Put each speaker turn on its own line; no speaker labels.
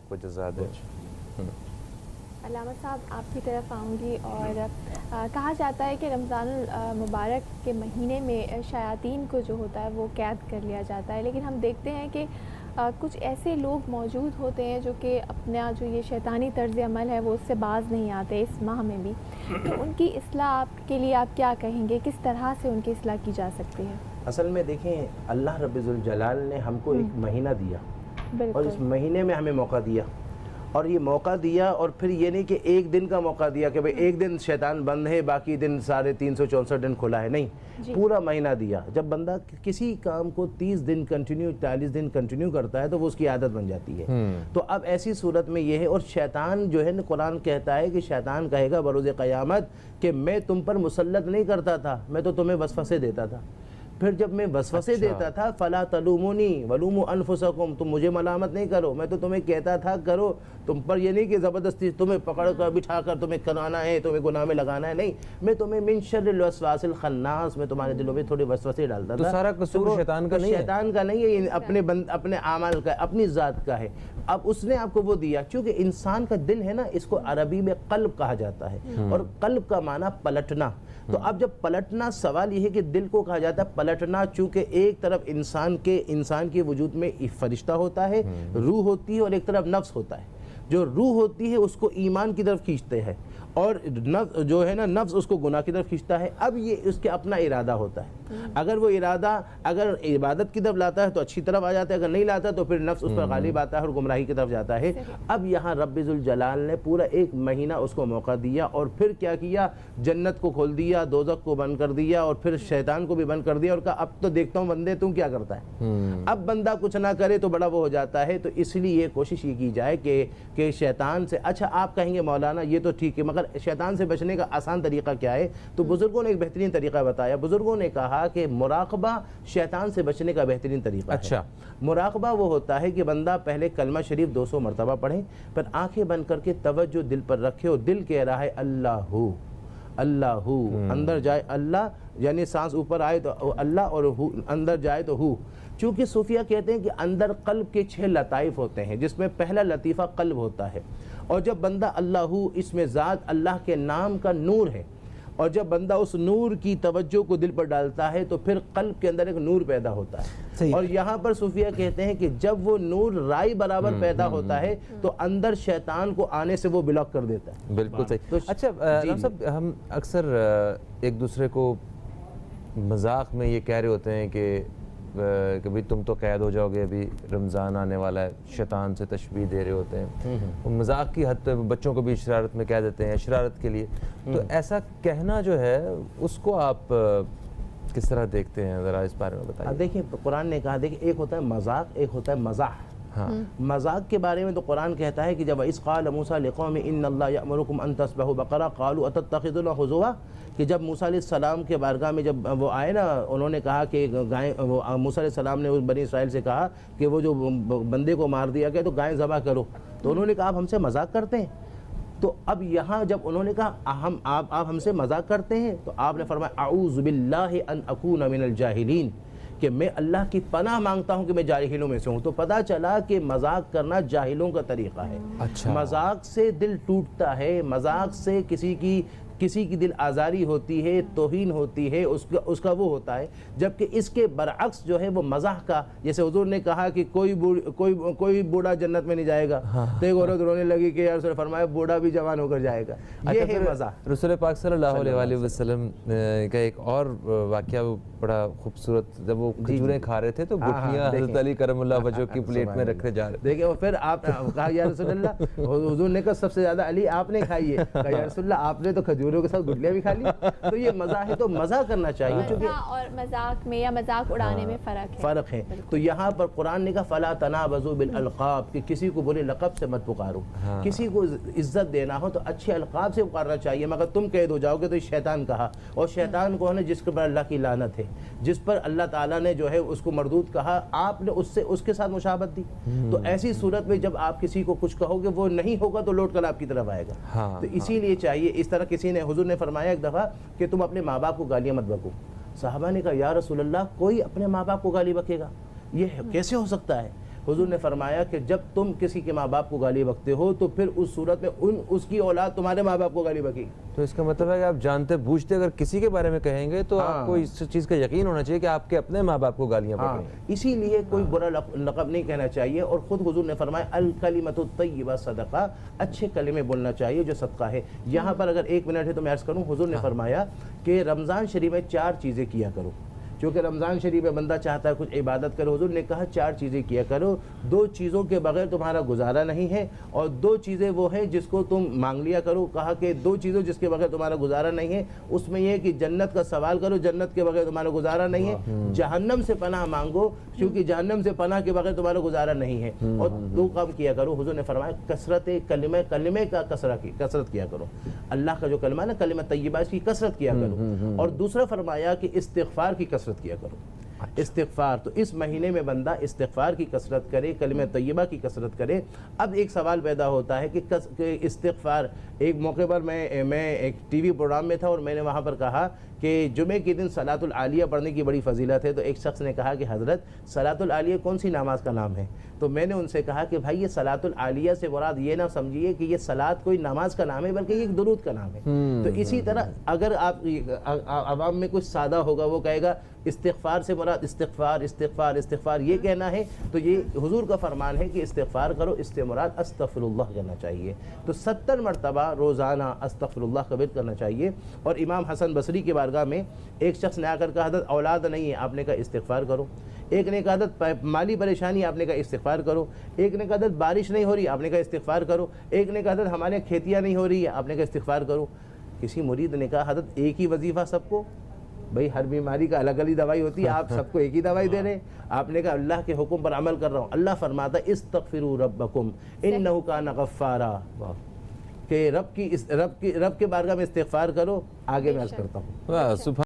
کو جزا دے۔
علامہ صاحب آپ کی طرف آؤں گی، اور کہا جاتا ہے کہ رمضان المبارک کے مہینے میں شیاطین کو جو ہوتا ہے وہ قید کر لیا جاتا ہے، لیکن ہم دیکھتے ہیں کہ کچھ ایسے لوگ موجود ہوتے ہیں جو کہ اپنا جو یہ شیطانی طرز عمل ہے وہ اس سے باز نہیں آتے اس ماہ میں بھی، تو ان کی اصلاح آپ کے لیے آپ کیا کہیں گے، کس طرح سے ان کی اصلاح کی جا سکتی ہے؟
اصل میں دیکھیں، اللہ رب ذوالجلال نے ہم کو ایک مہینہ دیا، اور اس مہینے میں ہمیں موقع دیا، اور یہ موقع دیا، اور پھر یہ نہیں کہ ایک دن کا موقع دیا کہ بھئی ایک دن شیطان بند ہے باقی دن سارے 364 دن کھلا ہے، نہیں، پورا مہینہ دیا۔ جب بندہ کسی کام کو 30 دن کنٹینیو 40 دن کنٹینیو کرتا ہے تو وہ اس کی عادت بن جاتی ہے۔ تو اب ایسی صورت میں یہ ہے، اور شیطان جو ہے قرآن کہتا ہے کہ شیطان کہے گا بروز قیامت کہ میں تم پر مسلط نہیں کرتا تھا، میں تو تمہیں وسوسے دیتا تھا، پھر جب میں وسوسے دیتا تھا فلا تلومونی ولوموا انفسکم، تم مجھے ملامت نہیں کرو، میں تو تمہیں کہتا تھا کرو، تم پر یہ نہیں کہ زبردستی تمہیں پکڑ کر بٹھا کر تمہیں کرانا ہے، تمہیں گناہ میں لگانا ہے، نہیں، میں تمہیں من شر الوسواس الخناس، میں تمہارے دلوں میں تھوڑے وسوسے ڈالتا تھا۔
تو سارا قصور شیطان کا نہیں ہے؟
شیطان کا نہیں ہے، یہ اپنے اعمال کا، اپنی ذات کا ہے۔ اب اس نے آپ کو وہ دیا، چونکہ انسان کا دل ہے نا، اس کو عربی میں قلب کہا جاتا ہے، اور قلب کا معنی پلٹنا۔ تو اب جب پلٹنا، سوال یہ ہے کہ دل کو کہا جاتا ہے پلٹنا، چونکہ ایک طرف انسان کے وجود میں فرشتہ ہوتا ہے، روح ہوتی ہے، اور ایک طرف نفس ہوتا ہے۔ جو روح ہوتی ہے اس کو ایمان کی طرف کھینچتے ہیں، اور جو ہے نا نفس اس کو گناہ کی طرف کھینچتا ہے۔ اب یہ اس کے اپنا ارادہ ہوتا ہے، اگر وہ ارادہ اگر عبادت کی طرف لاتا ہے تو اچھی طرف آ جاتا ہے، اگر نہیں لاتا تو پھر نفس اس پر غالب آتا ہے اور گمراہی کی طرف جاتا ہے۔ اب یہاں رب ذوالجلال نے پورا ایک مہینہ اس کو موقع دیا، اور پھر کیا کیا، جنت کو کھول دیا، دوزخ کو بند کر دیا، اور پھر شیطان کو بھی بند کر دیا، اور کہا اب تو دیکھتا ہوں بندے تم کیا کرتا ہے۔ اب بندہ کچھ نہ کرے تو بڑا وہ ہو جاتا ہے، تو اس لیے کوشش یہ کی جائے کہ شیطان سے، اچھا آپ کہیں گے مولانا یہ تو ٹھیک ہے، مگر شیطان سے بچنے کا آسان طریقہ کیا ہے؟ تو بزرگوں نے ایک بہترین طریقہ بتایا۔ بزرگوں نے کہا کہ مراقبہ شیطان سے بچنے کا بہترین طریقہ ہے۔ اچھا، مراقبہ وہ ہوتا ہے کہ بندہ پہلے کلمہ شریف 200 مرتبہ پڑھے، پھر آنکھیں بند کر کے توجہ دل پر رکھے، اور دل کہہ رہا ہے اللہ ہو، اللہ ہو، اندر جائے اللہ، یعنی سانس اوپر آئے تو اللہ، اور اندر جائے تو ہو۔ چونکہ صوفیہ کہتے ہیں کہ اندر قلب کے 6 لطائف ہوتے ہیں، جس میں پہلا لطیفہ قلب ہوتا ہے، اور جب بندہ اللہ ہو، اس میں ذات اللہ کے نام کا نور ہے، اور جب بندہ اس نور کی توجہ کو دل پر ڈالتا ہے تو پھر قلب کے اندر ایک نور پیدا ہوتا ہے۔ اور یہاں پر صوفیہ کہتے ہیں کہ جب وہ نور رائی برابر پیدا ہوتا ہے تو اندر شیطان کو آنے سے وہ بلاک کر دیتا ہے۔
بالکل صحیح۔ اچھا صاحب، ہم اکثر ایک دوسرے کو مذاق میں یہ کہہ رہے ہوتے ہیں کہ بھئی تم تو قید ہو جاؤ گے، ابھی رمضان آنے والا ہے، شیطان سے تشبیہ دے رہے ہوتے ہیں، مذاق کی حد تک بچوں کو بھی شرارت میں کہہ دیتے ہیں، شرارت کے لیے۔ تو ایسا کہنا جو ہے اس کو آپ کس طرح دیکھتے ہیں، ذرا اس بارے میں بتائیے۔
دیکھیں قرآن نے کہا، دیکھیں ایک ہوتا ہے مذاق، ایک ہوتا ہے مزاح۔ مذاق کے بارے میں تو قرآن کہتا ہے کہ جب اذ قال موسیٰ لقومہ ان اللہ یأمرکم ان تذبحوا بقرہ قالوا اتتخذونہ ہزوا، کہ جب موسیٰ علیہ السلام کے بارگاہ میں جب وہ آئے نا، انہوں نے کہا کہ گائیں، موسیٰ علیہ السلام نے بنی اسرائیل سے کہا کہ وہ جو بندے کو مار دیا گیا تو گائیں ذبح کرو، تو انہوں نے کہا آپ ہم سے مذاق کرتے ہیں۔ تو اب یہاں جب انہوں نے کہا آپ ہم سے مذاق کرتے ہیں، تو آپ نے فرمایا اعوذ باللہ ان اکون من الجاہلین، کہ میں اللہ کی پناہ مانگتا ہوں کہ میں جاہلوں میں سے ہوں۔ تو پتہ چلا کہ مذاق کرنا جاہلوں کا طریقہ ہے۔ مذاق سے دل ٹوٹتا ہے، مذاق سے کسی کی دل آزاری ہوتی ہے، توہین ہوتی ہے، اس کا وہ ہوتا ہے۔ جبکہ اس کے برعکس جو ہے وہ مزاح کا، جیسے حضور نے کہا کہ کوئی بوڑھا جنت میں نہیں جائے گا، تو ایک عورت رونے لگی کہ یا رسول اللہ، فرمایا بوڑھا بھی جوان ہو کر جائے گا، یہ ہے مزاح۔
رسول پاک صلی اللہ علیہ وسلم کا ایک اور واقعہ بڑا خوبصورت، جب وہ کھجوریں کھا رہے تھے تو گٹھلیاں حضرت علی کرم اللہ وجہہ کی پلیٹ میں رکھے جا رہے تھے۔
دیکھیں پھر آپ کہا یا رسول اللہ، حضور نے کہا سب سے زیادہ علی آپ نے کھائی ہے، کہا یا رسول اللہ آپ نے تو کھجوروں کے ساتھ گٹھلیاں بھی کھا لی۔ تو یہ مزاح ہے، تو مزاح کرنا چاہیے،
اور مذاق میں یا مذاق اڑانے میں فرق ہے۔
تو یہاں پر قرآن نے کہا فلا تنابزوا بالالقاب، کہ کسی کو برے لقب سے مت پکارو۔ کسی کو عزت دینا ہو تو اچھے القاب سے پکارنا چاہیے، مگر تم قید ہو جاؤ گے تو شیطان کہا، اور شیطان کو ہے جس کے پر اللہ کی لعنت ہے، جس پر اللہ تعالیٰ نے جو ہے اس کو مردود کہا، آپ نے اس کے ساتھ مشابہت دی۔ تو ایسی صورت میں جب آپ کسی کو کچھ کہو گے وہ نہیں ہوگا تو لوٹ کر آپ کی طرف آئے گا۔ تو اسی لیے چاہیے، اس طرح کسی نے، حضور نے فرمایا ایک دفعہ کہ تم اپنے ماں باپ کو گالیاں مت بکو۔ صحابہ نے کہا یا رسول اللہ کوئی اپنے ماں باپ کو گالی بکے گا، یہ کیسے ہو سکتا ہے؟ حضور نے فرمایا کہ جب تم کسی کے ماں باپ کو گالی بکتے ہو تو پھر اس صورت میں اس کی اولاد تمہارے ماں باپ کو گالی بکی.
تو اس کا مطلب ہے کہ آپ جانتے بوجھتے اگر کسی کے بارے میں کہیں گے تو آپ کو اس چیز کا یقین ہونا چاہیے کہ آپ کے اپنے ماں باپ کو گالیاں پڑ رہی ہیں.
اسی لیے کوئی برا لقب نہیں کہنا چاہیے. اور خود حضور نے فرمایا الکلمۃ الطیبہ صدقہ, اچھے کلمے بولنا چاہیے جو صدقہ ہے. یہاں پر اگر 1 منٹ ہے تو میں عرض کروں, حضور نے فرمایا کہ رمضان شریف میں 4 چیزیں کیا کرو. چونکہ رمضان شریف میں بندہ چاہتا ہے کچھ عبادت کرو, حضور نے کہا 4 چیزیں کیا کرو. 2 چیزوں کے بغیر تمہارا گزارا نہیں ہے, اور 2 چیزیں وہ ہیں جس کو تم مانگ لیا کرو. کہا کہ 2 چیزوں جس کے بغیر تمہارا گزارا نہیں ہے, اس میں یہ کہ جنت کا سوال کرو, جنت کے بغیر تمہارا گزارا نہیں ہے. جہنم سے پناہ مانگو, کیونکہ جہنم سے پناہ کے بغیر تمہارا گزارا نہیں ہے. اور 2 کام کیا کرو. حضور نے فرمایا کثرت کلمے کا کثرت کیا کرو. اللہ کا جو کلمہ ہے نا, کلمہ طیبہ, اس کی کثرت کیا کرو. اور دوسرا فرمایا کہ استغفار کی کثرت کیا کرو. استغفار, تو اس مہینے میں بندہ استغفار کی کثرت کرے, کلمہ طیبہ کی کثرت کرے. اب ایک سوال پیدا ہوتا ہے کہ استغفار, ایک موقع پر میں ایک ٹی وی پروگرام میں تھا اور میں نے وہاں پر کہا کہ جمعے کے دن صلاۃ العالیہ پڑھنے کی بڑی فضیلت ہے. تو ایک شخص نے کہا کہ حضرت صلاۃ العالیہ کون سی نماز کا نام ہے؟ تو میں نے ان سے کہا کہ بھائی یہ صلاۃ العالیہ سے مراد یہ نہ سمجھیے کہ یہ صلاۃ کوئی نماز کا نام ہے, بلکہ یہ ایک درود کا نام ہے. تو اسی طرح اگر آپ عوام میں کچھ سادہ ہوگا, وہ کہے گا استغفار سے مراد استغفار استغفار استغفار یہ کہنا ہے, تو یہ حضور کا فرمان ہے کہ استغفار کرو, اس سے مراد استغفر اللہ کرنا چاہیے. تو 70 مرتبہ روزانہ استغفر اللہ قبل کرنا چاہیے. اور امام حسن بصری کے بارگاہ میں ایک شخص نے آ کر کہا حضرت اولاد نہیں ہے, آپ نے کہا استغفار کرو. ایک نے کہا حضرت مالی پریشانی, آپ نے کہا استغفار کرو. ایک نے کہا حضرت بارش نہیں ہو رہی, آپ نے کہا استغفار کرو. ایک نے کہا حضرت ہمارے کھیتیاں نہیں ہو رہی ہے, آپ نے کہا استغفار کرو. کسی مرید نے کہا حضرت ایک ہی وظیفہ سب کو؟ بھئی ہر بیماری کا الگ الگ دوائی ہوتی ہے, آپ سب کو ایک ہی دوائی دے رہے ہیں. آپ نے کہا اللہ کے حکم پر عمل کر رہا ہوں. اللہ فرماتا ہے استغفروا ربکم انہ کان غفارا, کہ رب کے بارگاہ میں استغفار کرو. آگے میں عرض کرتا ہوں.